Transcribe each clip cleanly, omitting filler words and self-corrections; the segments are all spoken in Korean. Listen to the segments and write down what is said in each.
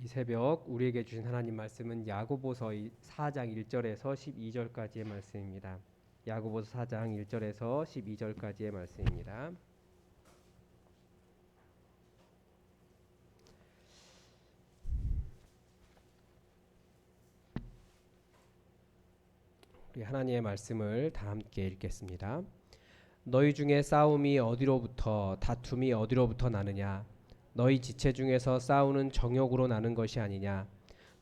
새벽 우리에게 주신 하나님 말씀은 야고보서 4장 1절에서 12절까지의 말씀입니다. 야고보서 4장 1절에서 12절까지의 말씀입니다. 우리 하나님의 말씀을 다 함께 읽겠습니다. 너희 중에 싸움이 어디로부터 다툼이 어디로부터 나느냐? 너희 지체 중에서 싸우는 정욕으로 나는 것이 아니냐?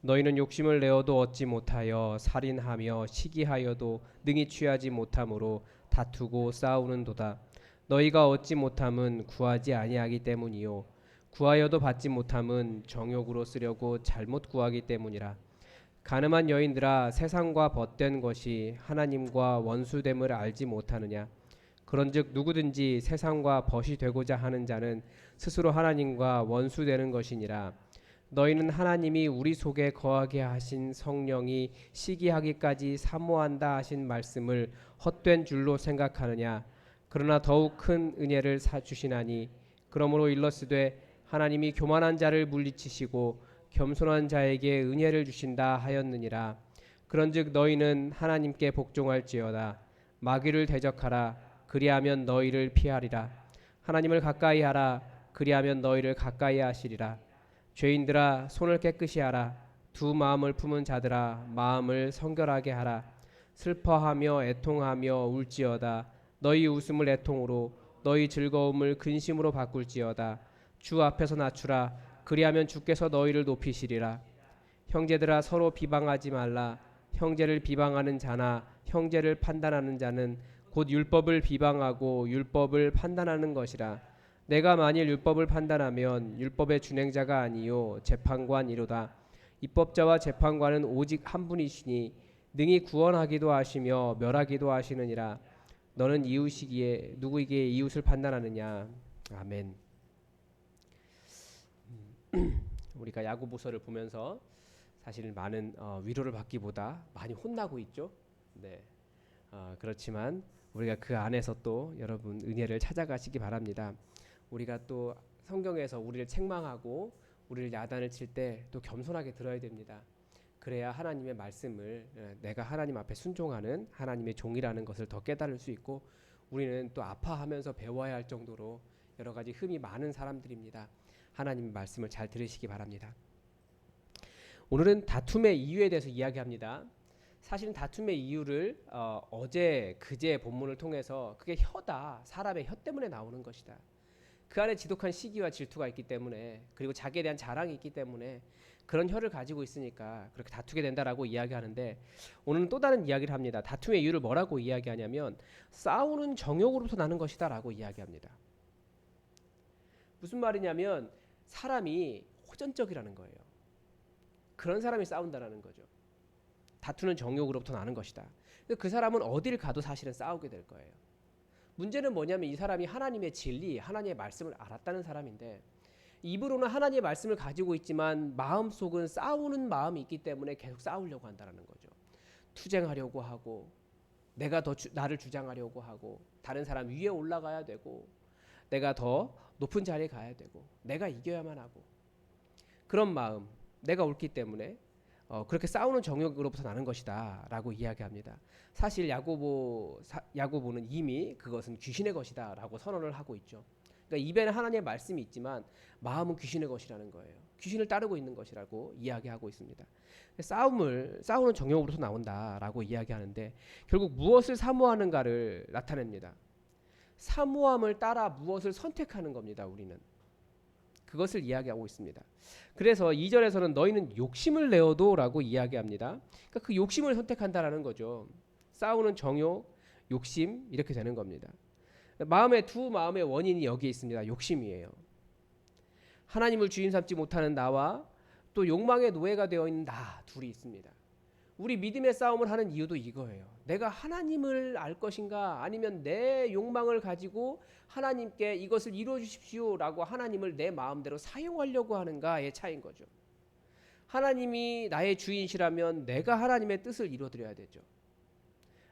너희는 욕심을 내어도 얻지 못하여 살인하며 시기하여도 능히 취하지 못함으로 다투고 싸우는도다. 너희가 얻지 못함은 구하지 아니하기 때문이요 구하여도 받지 못함은 정욕으로 쓰려고 잘못 구하기 때문이라. 가늠한 여인들아, 세상과 벗된 것이 하나님과 원수됨을 알지 못하느냐? 그런즉 누구든지 세상과 벗이 되고자 하는 자는 스스로 하나님과 원수되는 것이니라. 너희는 하나님이 우리 속에 거하게 하신 성령이 시기하기까지 사모한다 하신 말씀을 헛된 줄로 생각하느냐? 그러나 더욱 큰 은혜를 주시나니 그러므로 일러스되 하나님이 교만한 자를 물리치시고 겸손한 자에게 은혜를 주신다 하였느니라. 그런즉 너희는 하나님께 복종할지어다. 마귀를 대적하라. 그리하면 너희를 피하리라. 하나님을 가까이 하라. 그리하면 너희를 가까이 하시리라. 죄인들아, 손을 깨끗이 하라. 두 마음을 품은 자들아, 마음을 성결하게 하라. 슬퍼하며 애통하며 울지어다. 너희 웃음을 애통으로, 너희 즐거움을 근심으로 바꿀지어다. 주 앞에서 낮추라. 그리하면 주께서 너희를 높이시리라. 형제들아, 서로 비방하지 말라. 형제를 비방하는 자나 형제를 판단하는 자는 곧 율법을 비방하고 율법을 판단하는 것이라. 내가 만일 율법을 판단하면 율법의 준행자가 아니요 재판관이로다. 입법자와 재판관은 오직 한 분이시니 능히 구원하기도 하시며 멸하기도 하시느니라. 너는 이웃이기에 누구에게 이웃을 판단하느냐? 아멘. 우리가 야고보서를 보면서 사실 많은 위로를 받기보다 많이 혼나고 있죠. 네. 그렇지만 우리가 그 안에서 또 여러분 은혜를 찾아가시기 바랍니다. 우리가 또 성경에서 우리를 책망하고 우리를 야단을 칠 때 또 겸손하게 들어야 됩니다. 그래야 하나님의 말씀을 내가 하나님 앞에 순종하는 하나님의 종이라는 것을 더 깨달을 수 있고, 우리는 또 아파하면서 배워야 할 정도로 여러 가지 흠이 많은 사람들입니다. 하나님의 말씀을 잘 들으시기 바랍니다. 오늘은 다툼의 이유에 대해서 이야기합니다. 사실은 다툼의 이유를 어제 그제 본문을 통해서 그게 혀다, 사람의 혀 때문에 나오는 것이다. 그 안에 지독한 시기와 질투가 있기 때문에, 그리고 자기에 대한 자랑이 있기 때문에 그런 혀를 가지고 있으니까 그렇게 다투게 된다라고 이야기하는데, 오늘은 또 다른 이야기를 합니다. 다툼의 이유를 뭐라고 이야기하냐면 싸우는 정욕으로부터 나는 것이다 라고 이야기합니다. 무슨 말이냐면 사람이 호전적이라는 거예요. 그런 사람이 싸운다라는 거죠. 다투는 정욕으로부터 나는 것이다. 그 사람은 어딜 가도 사실은 싸우게 될 거예요. 문제는 뭐냐면 이 사람이 하나님의 진리, 하나님의 말씀을 알았다는 사람인데, 입으로는 하나님의 말씀을 가지고 있지만 마음속은 싸우는 마음이 있기 때문에 계속 싸우려고 한다는 거죠. 투쟁하려고 하고, 내가 더 나를 주장하려고 하고, 다른 사람 위에 올라가야 되고, 내가 더 높은 자리에 가야 되고, 내가 이겨야만 하고, 그런 마음, 내가 옳기 때문에 그렇게 싸우는 정욕으로부터 나는 것이다 라고 이야기합니다. 사실 야고보는 이미 그것은 귀신의 것이다 라고 선언을 하고 있죠. 그러니까 입에는 하나님의 말씀이 있지만 마음은 귀신의 것이라는 거예요. 귀신을 따르고 있는 것이라고 이야기하고 있습니다. 싸우는 정욕으로부터 나온다 라고 이야기하는데, 결국 무엇을 사모하는가를 나타냅니다. 사모함을 따라 무엇을 선택하는 겁니다. 우리는 그것을 이야기하고 있습니다. 그래서 2절에서는 너희는 욕심을 내어도 라고 이야기합니다. 그러니까 그 욕심을 선택한다라는 거죠. 싸우는 정욕, 욕심, 이렇게 되는 겁니다. 두 마음의 원인이 여기에 있습니다. 욕심이에요. 하나님을 주인 삼지 못하는 나와 또 욕망의 노예가 되어 있는 나, 둘이 있습니다. 우리 믿음의 싸움을 하는 이유도 이거예요. 내가 하나님을 알 것인가, 아니면 내 욕망을 가지고 하나님께 이것을 이루어 주십시오 라고 하나님을 내 마음대로 사용하려고 하는가의 차이인 거죠. 하나님이 나의 주인이시라면 내가 하나님의 뜻을 이루어드려야 되죠.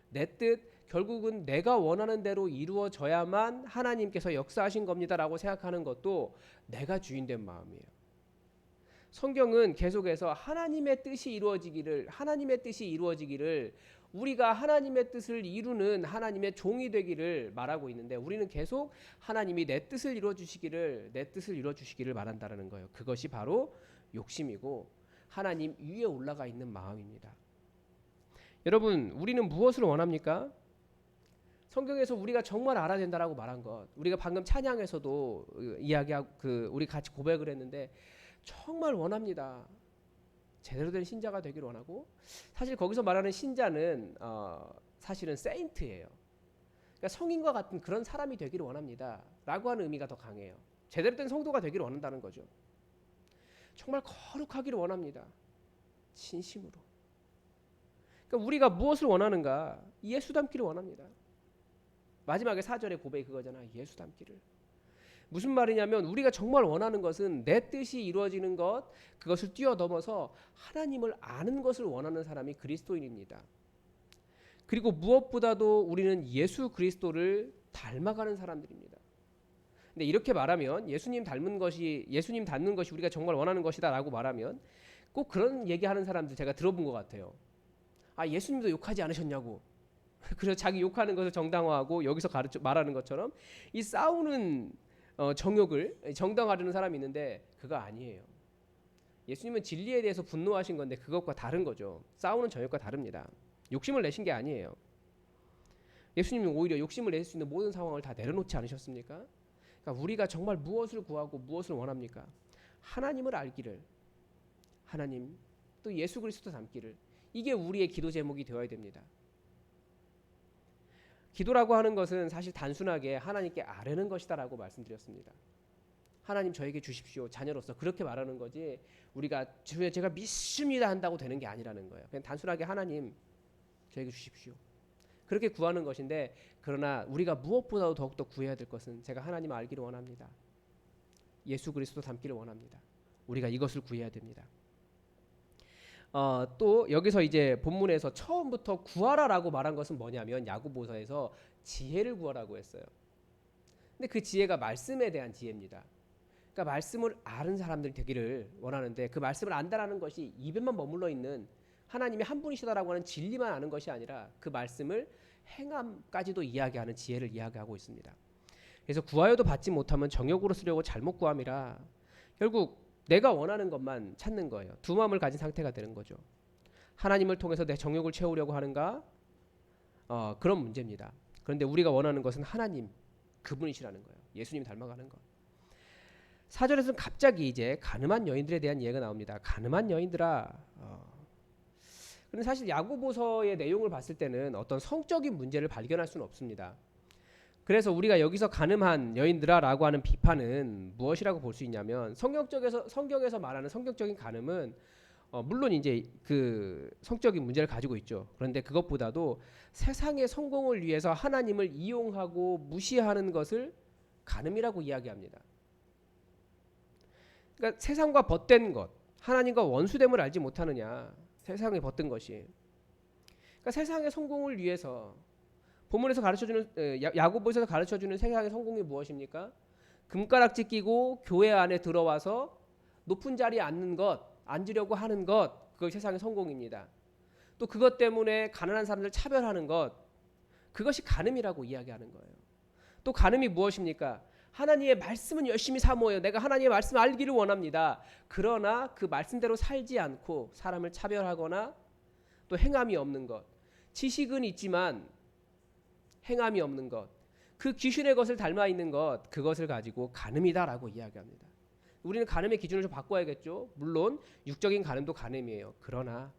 내 뜻, 결국은 내가 원하는 대로 이루어져야만 하나님께서 역사하신 겁니다 라고 생각하는 것도 내가 주인된 마음이에요. 성경은 계속해서 하나님의 뜻이 이루어지기를 우리가 하나님의 뜻을 이루는 하나님의 종이 되기를 말하고 있는데, 우리는 계속 하나님이 내 뜻을 이루어 주시기를 말한다라는 거예요. 그것이 바로 욕심이고 하나님 위에 올라가 있는 마음입니다. 여러분, 우리는 무엇을 원합니까? 성경에서 우리가 정말 알아야 된다라고 말한 것, 우리가 방금 찬양에서도 이야기하고 우리 같이 고백을 했는데, 정말 원합니다. 제대로 된 신자가 되기를 원하고, 사실 거기서 말하는 신자는 사실은 세인트예요. 그러니까 성인과 같은 그런 사람이 되기를 원합니다 라고 하는 의미가 더 강해요. 제대로 된 성도가 되기를 원한다는 거죠. 정말 거룩하기를 원합니다. 진심으로. 그러니까 우리가 무엇을 원하는가? 예수 닮기를 원합니다. 마지막에 4절의 고백이 그거잖아. 예수 닮기를. 무슨 말이냐면, 우리가 정말 원하는 것은 내 뜻이 이루어지는 것, 그것을 뛰어넘어서 하나님을 아는 것을 원하는 사람이 그리스도인입니다. 그리고 무엇보다도 우리는 예수 그리스도를 닮아가는 사람들입니다. 근데 이렇게 말하면, 예수님 닮는 것이 우리가 정말 원하는 것이다라고 말하면 꼭 그런 얘기하는 사람들 제가 들어본 것 같아요. 아, 예수님도 욕하지 않으셨냐고. 그래서 자기 욕하는 것을 정당화하고 여기서 말하는 것처럼 이 싸우는 정욕을 정당화하는 사람이 있는데, 그거 아니에요. 예수님은 진리에 대해서 분노하신 건데 그것과 다른 거죠. 싸우는 정욕과 다릅니다. 욕심을 내신 게 아니에요. 예수님은 오히려 욕심을 낼 수 있는 모든 상황을 다 내려놓지 않으셨습니까? 그러니까 우리가 정말 무엇을 구하고 무엇을 원합니까? 하나님을 알기를, 하나님 또 예수 그리스도 닮기를. 이게 우리의 기도 제목이 되어야 됩니다. 기도라고 하는 것은 사실 단순하게 하나님께 아뢰는 것이다라고 말씀드렸습니다. 하나님 저에게 주십시오, 자녀로서, 그렇게 말하는 거지, 우리가 제가 믿습니다 한다고 되는 게 아니라는 거예요. 그냥 단순하게 하나님 저에게 주십시오, 그렇게 구하는 것인데, 그러나 우리가 무엇보다도 더욱더 구해야 될 것은, 제가 하나님 알기를 원합니다. 예수 그리스도 닮기를 원합니다. 우리가 이것을 구해야 됩니다. 또 여기서 이제 본문에서 처음부터 구하라라고 말한 것은 뭐냐면, 야고보서에서 지혜를 구하라고 했어요. 근데 그 지혜가 말씀에 대한 지혜입니다. 그러니까 말씀을 아는 사람들이 되기를 원하는데, 그 말씀을 안다라는 것이 입에만 머물러 있는 하나님이 한 분이시다라고 하는 진리만 아는 것이 아니라 그 말씀을 행함까지도 이야기하는 지혜를 이야기하고 있습니다. 그래서 구하여도 받지 못하면 정욕으로 쓰려고 잘못 구함이라, 결국 내가 원하는 것만 찾는 거예요. 두 마음을 가진 상태가 되는 거죠. 하나님을 통해서 내 정욕을 채우려고 하는가? 그런 문제입니다. 그런데 우리가 원하는 것은 하나님, 그분이시라는 거예요. 예수님 닮아가는 것. 4절에서는 갑자기 이제 가늠한 여인들에 대한 이야기가 나옵니다. 가늠한 여인들아. 그런데 사실 야고보서의 내용을 봤을 때는 어떤 성적인 문제를 발견할 수는 없습니다. 그래서 우리가 여기서 가늠한 여인들아라고 하는 비판은 무엇이라고 볼 수 있냐면, 성경에서 말하는 성격적인 가늠은 물론 이제 그 성적인 문제를 가지고 있죠. 그런데 그것보다도 세상의 성공을 위해서 하나님을 이용하고 무시하는 것을 가늠이라고 이야기합니다. 그러니까 세상과 벗된 것, 하나님과 원수됨을 알지 못하느냐, 세상에 벗든 것이. 그러니까 세상의 성공을 위해서, 본문에서 가르쳐주는, 야고보에서 가르쳐주는 세상의 성공이 무엇입니까? 금가락지 끼고 교회 안에 들어와서 높은 자리에 앉으려고 하는 것, 그것이 세상의 성공입니다. 또 그것 때문에 가난한 사람들 차별하는 것, 그것이 가늠이라고 이야기하는 거예요. 또 가늠이 무엇입니까? 하나님의 말씀은 열심히 사모해요. 내가 하나님의 말씀을 알기를 원합니다. 그러나 그 말씀대로 살지 않고 사람을 차별하거나 또 행함이 없는 것, 지식은 있지만 행함이 없는 것, 그 귀신의 것을 닮아 있는 것, 그것을 가지고 가늠이다라고 이야기합니다. 우리는 가늠의 기준을 좀 바꿔야겠죠. 물론 육적인 가늠도 가늠이에요. 그러나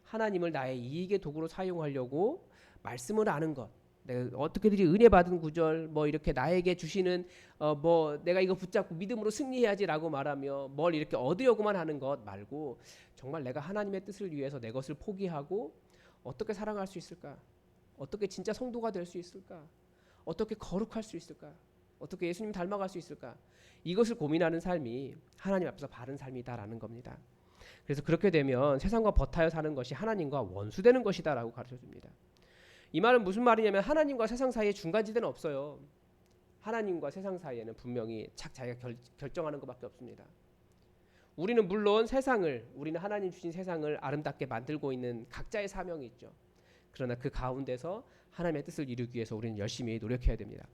하나님을 나의 이익의 도구로 사용하려고 말씀을 아는 것, 내가 어떻게든지 은혜 받은 구절, 뭐 이렇게 나에게 주시는 뭐 내가 이거 붙잡고 믿음으로 승리해야지라고 말하며 뭘 이렇게 얻으려고만 하는 것 말고, 정말 내가 하나님의 뜻을 위해서 내 것을 포기하고 어떻게 사랑할 수 있을까? 어떻게 진짜 성도가 될 수 있을까? 어떻게 거룩할 수 있을까? 어떻게 예수님 닮아갈 수 있을까? 이것을 고민하는 삶이 하나님 앞에서 바른 삶이다라는 겁니다. 그래서 그렇게 되면 세상과 벗하여 사는 것이 하나님과 원수되는 것이다라고 가르쳐줍니다. 이 말은 무슨 말이냐면, 하나님과 세상 사이에 중간지대는 없어요. 하나님과 세상 사이에는 분명히 자기가 결정하는 것밖에 없습니다. 우리는 물론 우리는 하나님 주신 세상을 아름답게 만들고 있는 각자의 사명이 있죠. 그러나 그 가운데서 하나님의 뜻을 이루기 위해서 우리는 열심히 노력해야 됩니다.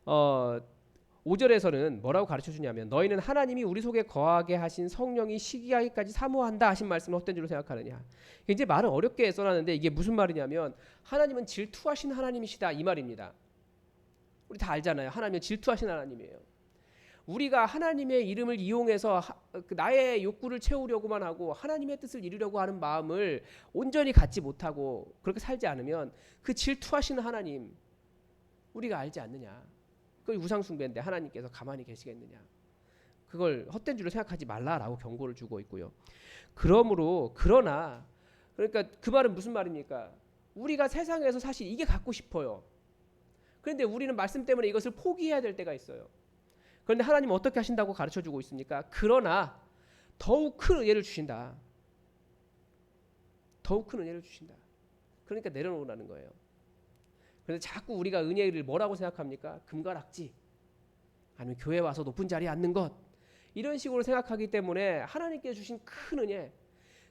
5절에서는 뭐라고 가르쳐 주냐면 너희는 하나님이 우리 속에 거하게 하신 성령이 시기하기까지 사모한다 하신 말씀을 헛된 줄로 생각하느냐. 이제 말을 어렵게 써놨는데 이게 무슨 말이냐면 하나님은 질투하신 하나님이시다 이 말입니다. 우리 다 알잖아요. 하나님은 질투하신 하나님이에요. 우리가 하나님의 이름을 이용해서 나의 욕구를 채우려고만 하고 하나님의 뜻을 이루려고 하는 마음을 온전히 갖지 못하고 그렇게 살지 않으면 그 질투하신 하나님 우리가 알지 않느냐. 그걸 우상숭배인데 하나님께서 가만히 계시겠느냐. 그걸 헛된 줄로 생각하지 말라라고 경고를 주고 있고요. 그러나 그러니까 그 말은 무슨 말입니까? 우리가 세상에서 사실 이게 갖고 싶어요. 그런데 우리는 말씀 때문에 이것을 포기해야 될 때가 있어요. 그런데 하나님은 어떻게 하신다고 가르쳐주고 있습니까? 그러나 더욱 큰 은혜를 주신다. 더욱 큰 은혜를 주신다. 그러니까 내려놓으라는 거예요. 그런데 자꾸 우리가 은혜를 뭐라고 생각합니까? 금가락지 아니면 교회 와서 높은 자리에 앉는 것 이런 식으로 생각하기 때문에 하나님께 주신 큰 은혜,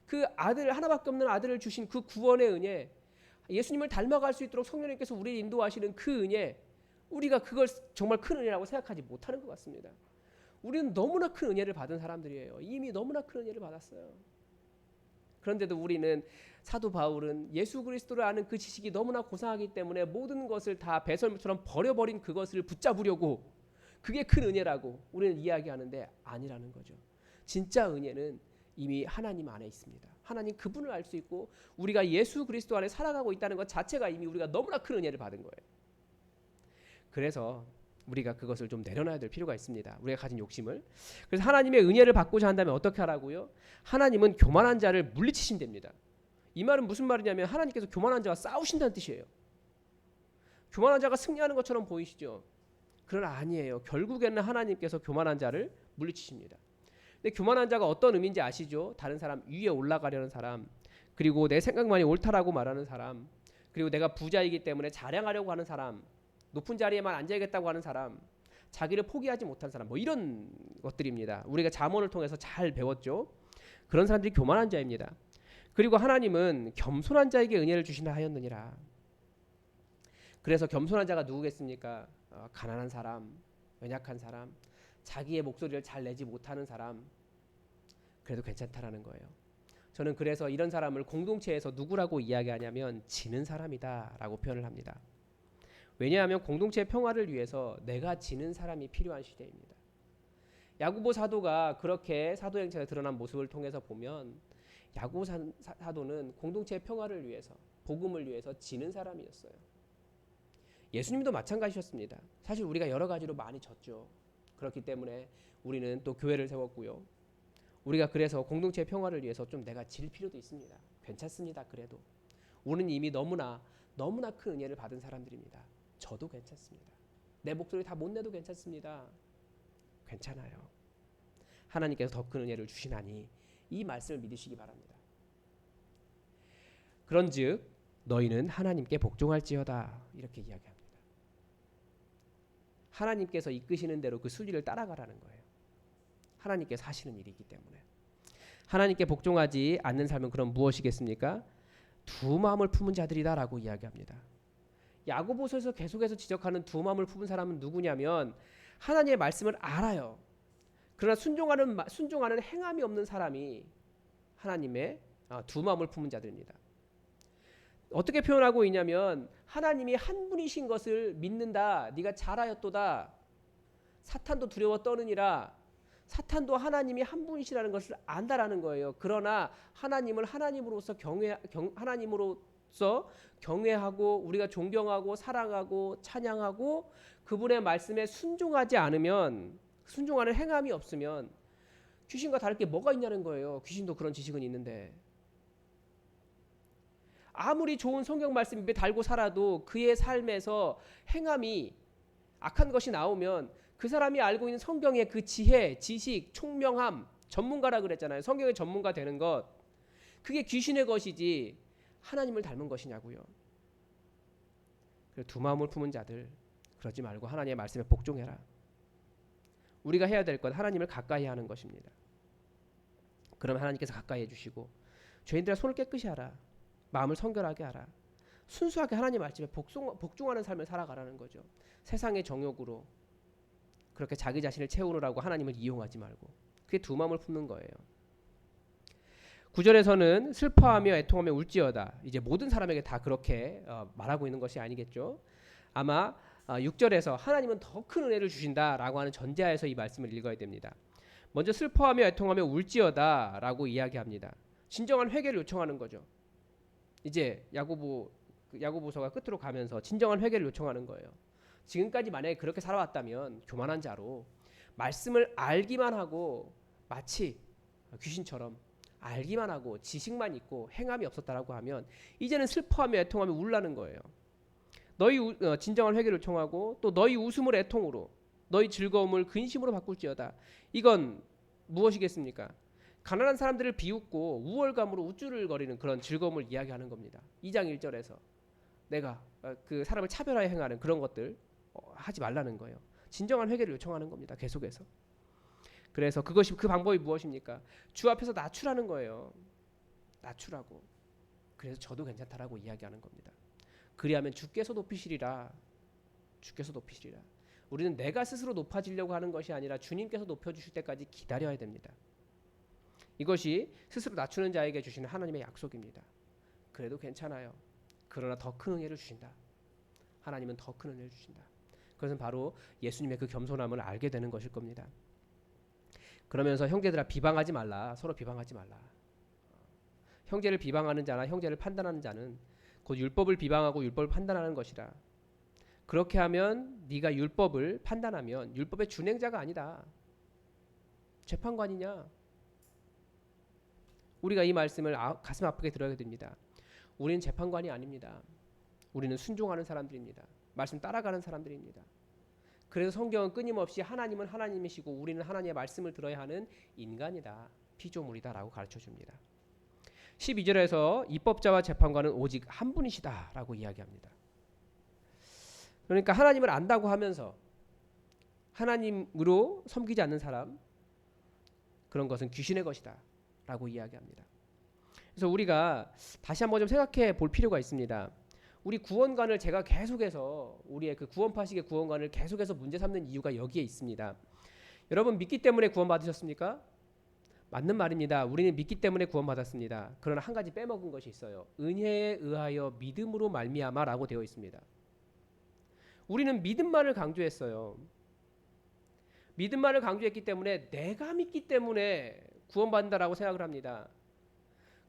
그 아들 하나밖에 없는 아들을 주신 그 구원의 은혜, 예수님을 닮아갈 수 있도록 성령님께서 우리를 인도하시는 그 은혜, 우리가 그걸 정말 큰 은혜라고 생각하지 못하는 것 같습니다. 우리는 너무나 큰 은혜를 받은 사람들이에요. 이미 너무나 큰 은혜를 받았어요. 그런데도 우리는 사도 바울은 예수 그리스도를 아는 그 지식이 너무나 고상하기 때문에 모든 것을 다 배설물처럼 버려버린 그것을 붙잡으려고 그게 큰 은혜라고 우리는 이야기하는데 아니라는 거죠. 진짜 은혜는 이미 하나님 안에 있습니다. 하나님 그분을 알 수 있고 우리가 예수 그리스도 안에 살아가고 있다는 것 자체가 이미 우리가 너무나 큰 은혜를 받은 거예요. 그래서 우리가 그것을 좀 내려놔야 될 필요가 있습니다. 우리가 가진 욕심을. 그래서 하나님의 은혜를 받고자 한다면 어떻게 하라고요? 하나님은 교만한 자를 물리치신답니다. 이 말은 무슨 말이냐면 하나님께서 교만한 자와 싸우신다는 뜻이에요. 교만한 자가 승리하는 것처럼 보이시죠? 그러나 아니에요. 결국에는 하나님께서 교만한 자를 물리치십니다. 근데 교만한 자가 어떤 의미인지 아시죠? 다른 사람 위에 올라가려는 사람, 그리고 내 생각만이 옳다라고 말하는 사람, 그리고 내가 부자이기 때문에 자랑하려고 하는 사람, 높은 자리에만 앉아야겠다고 하는 사람, 자기를 포기하지 못한 사람, 뭐 이런 것들입니다. 우리가 잠언을 통해서 잘 배웠죠. 그런 사람들이 교만한 자입니다. 그리고 하나님은 겸손한 자에게 은혜를 주신다 하였느니라. 그래서 겸손한 자가 누구겠습니까? 가난한 사람, 연약한 사람, 자기의 목소리를 잘 내지 못하는 사람, 그래도 괜찮다라는 거예요. 저는 그래서 이런 사람을 공동체에서 누구라고 이야기하냐면 지는 사람이다라고 표현을 합니다. 왜냐하면 공동체의 평화를 위해서 내가 지는 사람이 필요한 시대입니다. 야고보 사도가 그렇게 사도행전에 드러난 모습을 통해서 보면 야고보 사도는 공동체의 평화를 위해서, 복음을 위해서 지는 사람이었어요. 예수님도 마찬가지셨습니다. 사실 우리가 여러 가지로 많이 졌죠. 그렇기 때문에 우리는 또 교회를 세웠고요. 우리가 그래서 공동체의 평화를 위해서 좀 내가 질 필요도 있습니다. 괜찮습니다. 그래도 우리는 이미 너무나 큰 은혜를 받은 사람들입니다. 저도 괜찮습니다. 내 목소리 다 못 내도 괜찮습니다. 괜찮아요. 하나님께서 더 큰 은혜를 주시나니 이 말씀을 믿으시기 바랍니다. 그런즉 너희는 하나님께 복종할지어다 이렇게 이야기합니다. 하나님께서 이끄시는 대로 그 순리를 따라가라는 거예요. 하나님께서 하시는 일이기 때문에. 하나님께 복종하지 않는 삶은 그럼 무엇이겠습니까? 두 마음을 품은 자들이다라고 이야기합니다. 야고보서에서 계속해서 지적하는 두 마음을 품은 사람은 누구냐면 하나님의 말씀을 알아요. 그러나 순종하는 행함이 없는 사람이 하나님의 두 마음을 품은 자들입니다. 어떻게 표현하고 있냐면 하나님이 한 분이신 것을 믿는다. 네가 잘하였도다. 사탄도 두려워 떠느니라. 사탄도 하나님이 한 분이시라는 것을 안다라는 거예요. 그러나 하나님을 하나님으로서 경외하고 우리가 존경하고 사랑하고 찬양하고 그분의 말씀에 순종하지 않으면, 순종하는 행함이 없으면 귀신과 다를 게 뭐가 있냐는 거예요. 귀신도 그런 지식은 있는데 아무리 좋은 성경 말씀 입에 달고 살아도 그의 삶에서 행함이 악한 것이 나오면 그 사람이 알고 있는 성경의 그 지혜, 지식, 총명함, 전문가라 그랬잖아요. 성경의 전문가 되는 것, 그게 귀신의 것이지 하나님을 닮은 것이냐고요. 두 마음을 품은 자들, 그러지 말고 하나님의 말씀에 복종해라. 우리가 해야 될 것, 하나님을 가까이 하는 것입니다. 그러면 하나님께서 가까이 해주시고 죄인들아 손을 깨끗이 하라. 마음을 성결하게 하라. 순수하게 하나님 말씀에 복종하는 삶을 살아가라는 거죠. 세상의 정욕으로 그렇게 자기 자신을 채우느라고 하나님을 이용하지 말고 그게 두 마음을 품는 거예요. 9절에서는 슬퍼하며 애통하며 울지어다. 이제 모든 사람에게 다 그렇게 말하고 있는 것이 아니겠죠. 아마 6절에서 하나님은 더 큰 은혜를 주신다라고 하는 전제하에서 이 말씀을 읽어야 됩니다. 먼저 슬퍼하며 애통하며 울지어다라고 이야기합니다. 진정한 회개를 요청하는 거죠. 이제 야고보서가 끝으로 가면서 진정한 회개를 요청하는 거예요. 지금까지 만약에 그렇게 살아왔다면 교만한 자로 말씀을 알기만 하고 마치 귀신처럼 알기만 하고 지식만 있고 행함이 없었다라고 하면 이제는 슬퍼하며 애통하며 울라는 거예요. 너희 진정한 회개를 요청하고 또 너희 웃음을 애통으로 너희 즐거움을 근심으로 바꿀지어다. 이건 무엇이겠습니까? 가난한 사람들을 비웃고 우월감으로 우쭐거리는 그런 즐거움을 이야기하는 겁니다. 2장 1절에서 내가 그 사람을 차별하여 행하는 그런 것들 하지 말라는 거예요. 진정한 회개를 요청하는 겁니다. 계속해서. 그래서 그 방법이 무엇입니까? 주 앞에서 낮추라는 거예요. 낮추라고. 그래서 저도 괜찮다라고 이야기하는 겁니다. 그리하면 주께서 높이시리라. 주께서 높이시리라. 우리는 내가 스스로 높아지려고 하는 것이 아니라 주님께서 높여주실 때까지 기다려야 됩니다. 이것이 스스로 낮추는 자에게 주시는 하나님의 약속입니다. 그래도 괜찮아요. 그러나 더 큰 은혜를 주신다. 하나님은 더 큰 은혜를 주신다. 그것은 바로 예수님의 그 겸손함을 알게 되는 것일 겁니다. 그러면서 형제들아 비방하지 말라. 서로 비방하지 말라. 형제를 비방하는 자나 형제를 판단하는 자는 곧 율법을 비방하고 율법을 판단하는 것이라. 그렇게 하면 네가 율법을 판단하면 율법의 준행자가 아니다. 재판관이냐? 우리가 이 말씀을 가슴 아프게 들어야 됩니다. 우리는 재판관이 아닙니다. 우리는 순종하는 사람들입니다. 말씀 따라가는 사람들입니다. 그래서 성경은 끊임없이 하나님은 하나님이시고 우리는 하나님의 말씀을 들어야 하는 인간이다. 피조물이다라고 가르쳐줍니다. 12절에서 입법자와 재판관은 오직 한 분이시다라고 이야기합니다. 그러니까 하나님을 안다고 하면서 하나님으로 섬기지 않는 사람, 그런 것은 귀신의 것이다 라고 이야기합니다. 그래서 우리가 다시 한번 좀 생각해 볼 필요가 있습니다. 우리 구원관을 제가 계속해서 우리의 그 구원파식의 구원관을 계속해서 문제 삼는 이유가 여기에 있습니다. 여러분 믿기 때문에 구원받으셨습니까? 맞는 말입니다. 우리는 믿기 때문에 구원받았습니다. 그러나 한 가지 빼먹은 것이 있어요. 은혜에 의하여 믿음으로 말미암아라고 되어 있습니다. 우리는 믿음만을 강조했어요. 믿음만을 강조했기 때문에 내가 믿기 때문에 구원받는다라고 생각을 합니다.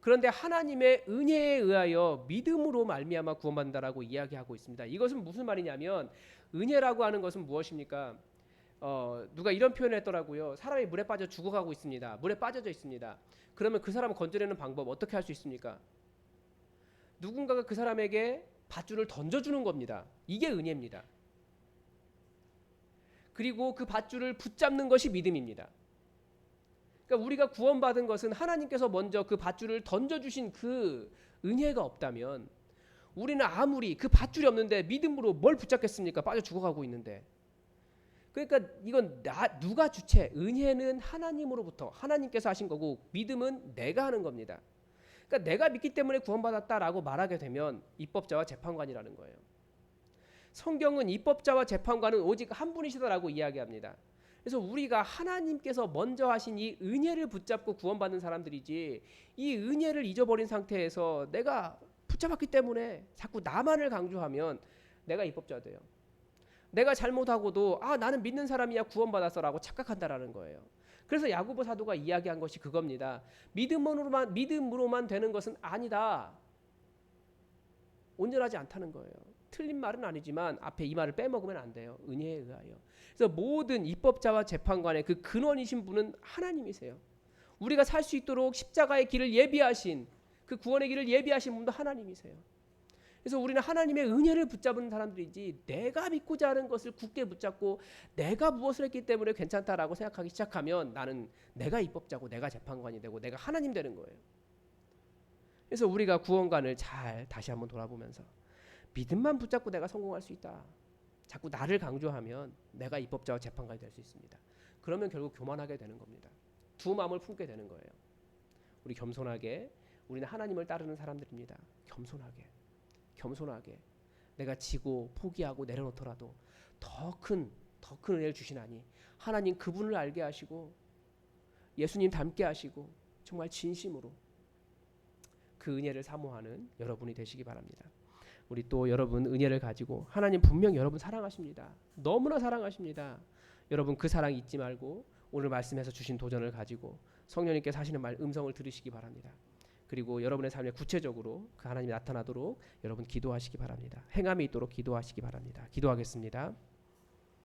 그런데 하나님의 은혜에 의하여 믿음으로 말미암아 구원받는다라고 이야기하고 있습니다. 이것은 무슨 말이냐면 은혜라고 하는 것은 무엇입니까? 누가 이런 표현을 했더라고요. 사람이 물에 빠져 죽어가고 있습니다. 물에 빠져져 있습니다. 그러면 그 사람을 건져내는 방법 어떻게 할 수 있습니까? 누군가가 그 사람에게 밧줄을 던져주는 겁니다. 이게 은혜입니다. 그리고 그 밧줄을 붙잡는 것이 믿음입니다. 그러니까 우리가 구원받은 것은 하나님께서 먼저 그 밧줄을 던져주신 그 은혜가 없다면 우리는 아무리 그 밧줄이 없는데 믿음으로 뭘 붙잡겠습니까? 빠져 죽어가고 있는데. 그러니까 이건 누가 주체? 은혜는 하나님으로부터 하나님께서 하신 거고 믿음은 내가 하는 겁니다. 그러니까 내가 믿기 때문에 구원받았다라고 말하게 되면 입법자와 재판관이라는 거예요. 성경은 입법자와 재판관은 오직 한 분이시다라고 이야기합니다. 그래서 우리가 하나님께서 먼저 하신 이 은혜를 붙잡고 구원받는 사람들이지 이 은혜를 잊어버린 상태에서 내가 붙잡았기 때문에 자꾸 나만을 강조하면 내가 입법자 돼요. 내가 잘못하고도 나는 믿는 사람이야 구원받았어라고 착각한다라는 거예요. 그래서 야고보 사도가 이야기한 것이 그겁니다. 믿음으로만 되는 것은 아니다. 온전하지 않다는 거예요. 틀린 말은 아니지만 앞에 이 말을 빼먹으면 안 돼요. 은혜에 의하여. 그래서 모든 입법자와 재판관의 그 근원이신 분은 하나님이세요. 우리가 살 수 있도록 십자가의 길을 예비하신 그 구원의 길을 예비하신 분도 하나님이세요. 그래서 우리는 하나님의 은혜를 붙잡은 사람들이지 내가 믿고자 하는 것을 굳게 붙잡고 내가 무엇을 했기 때문에 괜찮다라고 생각하기 시작하면 나는 내가 입법자고 내가 재판관이 되고 내가 하나님 되는 거예요. 그래서 우리가 구원관을 잘 다시 한번 돌아보면서 믿음만 붙잡고 내가 성공할 수 있다. 자꾸 나를 강조하면 내가 입법자와 재판관이 될 수 있습니다. 그러면 결국 교만하게 되는 겁니다. 두 마음을 품게 되는 거예요. 우리 겸손하게, 우리는 하나님을 따르는 사람들입니다. 겸손하게 내가 지고 포기하고 내려놓더라도 더 큰 은혜를 주시나니 하나님 그분을 알게 하시고 예수님 닮게 하시고 정말 진심으로 그 은혜를 사모하는 여러분이 되시기 바랍니다. 우리 또 여러분 은혜를 가지고 하나님 분명히 여러분 사랑하십니다. 너무나 사랑하십니다. 여러분 그 사랑 잊지 말고 오늘 말씀에서 주신 도전을 가지고 성령님께서 하시는 음성을 들으시기 바랍니다. 그리고 여러분의 삶에 구체적으로 그 하나님이 나타나도록 여러분 기도하시기 바랍니다. 행함이 있도록 기도하시기 바랍니다. 기도하겠습니다.